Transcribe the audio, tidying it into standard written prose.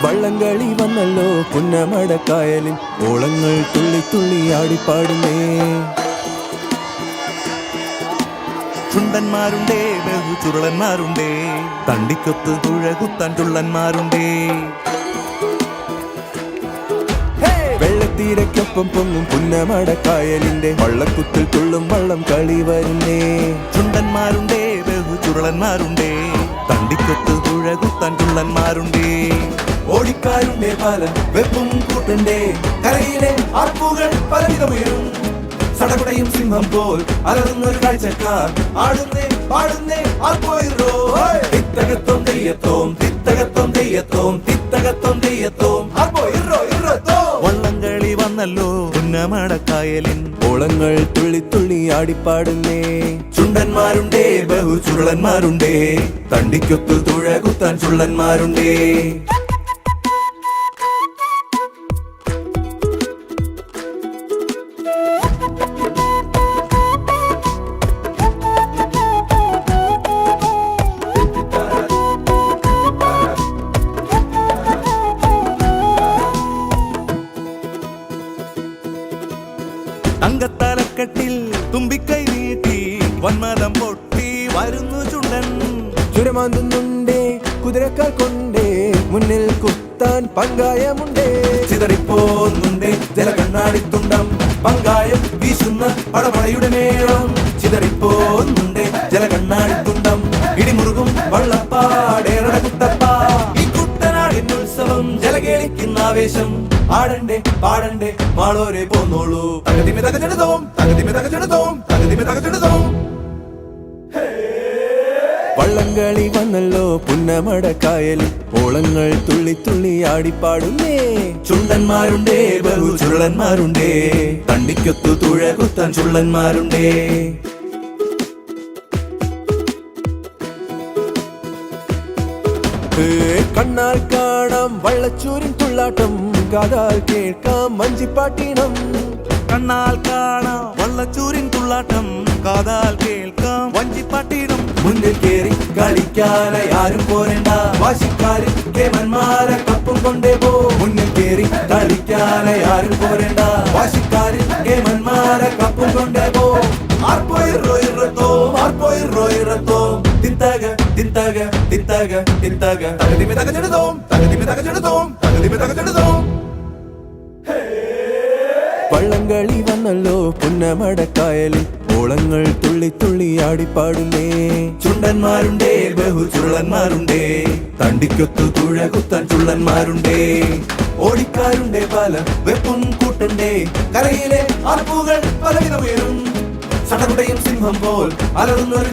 വള്ളംകളി വന്നല്ലോ പുന്നമടക്കായലിൽ ഓളങ്ങൾ തുള്ളി തുള്ളി ആടിപ്പാടുന്നേ. ചുണ്ടന്മാരുണ്ടേ, ബഹു ചുരുളന്മാരുണ്ടേ, തണ്ടിക്കൊത്ത് തുഴകുത്താൻ തുള്ളന്മാരുണ്ടേ. വെള്ളത്തീരക്കൊപ്പം പൊങ്ങും പുന്നമടക്കായലിന്റെ വള്ളക്കുത്തിൽ തുള്ളും വള്ളം കളി വരുന്നേ. ചുണ്ടന്മാരുണ്ടേ, ബഹു ചുരുളന്മാരുണ്ടേ, തണ്ടിക്കൊത്ത് തുഴകുത്താൻ തുള്ളന്മാരുണ്ടേ. ഓടിക്കാരുണ്ടേ പല വെപ്പും കൂട്ടുണ്ടേ, കരയിലെ ആർപ്പുകൾ പലവിധമുയരും. സടകുടയും സിംഹം പോൽ അലറുന്നൊരു കാഴ്ചക്കാർ ആടുന്നേ പാടുന്നേ ആർപ്പോയിരോ. തിത്തകത്തോം തെയ്യത്തോം തിത്തകത്തോം തെയ്യത്തോം തിത്തകത്തോം തെയ്യത്തോം ആർപ്പോയിരോ ഇരത്തോ. വള്ളംകളി വന്നല്ലോ പുന്നമടക്കായലിൻ ഓളങ്ങൾ തുള്ളി തുള്ളി ആടിപ്പാടുന്നേ. ചുണ്ടന്മാരുണ്ടേ, ബഹു ചുരുളന്മാരുണ്ടേ, തണ്ടിക്കൊത്ത് തുഴകുത്താൻ ചുള്ളന്മാരുണ്ടേ. അങ്കത്തലക്കെട്ടിൽ തുമ്പിക്കൈ നീട്ടി വന്മതം പൊട്ടി വരുന്നു ചുണ്ടൻ. ചുരമാന്തുന്നുണ്ടേ കുതിരക്കാർ കൊണ്ടേ, മുന്നിൽ കുത്താൻ പങ്കായമുണ്ടേ. ചിതറിപ്പോന്നുണ്ടേ ജലകണ്ണാടിത്തുണ്ടം, പങ്കായം വീശുന്ന പടപടയുടെ മേളം. ചിതറിപ്പോന്നുണ്ടേ ജലകണ്ണാടിത്തുണ്ടം, ഇടിമുറുകും വള്ളപ്പാടേറട കുട്ടപ്പ. ഈ കുട്ടനാടിൻ ഉത്സവം ജലകേളിക്കുന്ന ആവേശം. ആടണ്ടേ പാടണ്ടേ മാളോരെ പോന്നോളൂ. തകതിമി തകച്ചെടുത്തോം തകതിമി തകച്ചെടുത്തോം തകതിമി തകച്ചെടുത്തോം. വള്ളംകളി വന്നല്ലോ പുന്നമടക്കായലിൽ ഓളങ്ങൾ തുള്ളി തുള്ളി ആടിപ്പാടുന്നേ. ചുണ്ടന്മാരുണ്ടേ, ബഹു ചുരുളന്മാരുണ്ടേ, തണ്ടിക്കൊത്തു തുഴകുത്താൻ ചുള്ളന്മാരുണ്ടേ. കണ്ണാൽ കാണാം വള്ളച്ചൂരിൻ തുള്ളാട്ടം, കാതാൽ കേൾക്കാം വഞ്ചിപ്പാട്ടീണം. കണ്ണാൽ കാണാം വള്ളച്ചൂരിൻ തുള്ളാട്ടം, കാതാൽ കേൾക്കാം വഞ്ചിപ്പാട്ടീണം. മുന്നിൽ കേറി കളിക്കാനായി ആരും പോരണ്ട, വാശിക്കാരിൽ കേമന്മാരെ കപ്പും കൊണ്ടേ പോ. മുന്നിൽ കേറി കളിക്കാനായി ആരും പോരണ്ട, വാശിക്കാരിൽ കേമന്മാരെ കപ്പും കൊണ്ടേ പോ. ആർപ്പോയിരോ ഇരത്തോ ആർപ്പോയിരോ ഇരത്തോ. തിത്തക തിത്തക തിത്തക തിത്തക തകതിമി തകച്ചെടുത്തോം തകതിമി തകച്ചെടുത്തോം തകതിമി തകച്ചെടുത്തോം. വള്ളംകളി വന്നല്ലോ പുന്നമടക്കായലിൽ ഓളങ്ങൾ തുള്ളി തുള്ളി ആടിപ്പാടുന്നേ. ചുണ്ടന്മാരുണ്ടേ, ബഹു ചുരുളന്മാരുണ്ടേ, തണ്ടിക്കൊത്തു തുഴകുത്താൻ ചുള്ളന്മാരുണ്ടേ. ഓടിക്കാരുണ്ടേ പല വെപ്പും കൂട്ടുണ്ടേ, കരയിലെ ആർപ്പുകൾ പലവിധമുയരും. സടകുടയും സിംഹം പോൽ അലറുന്നൊരു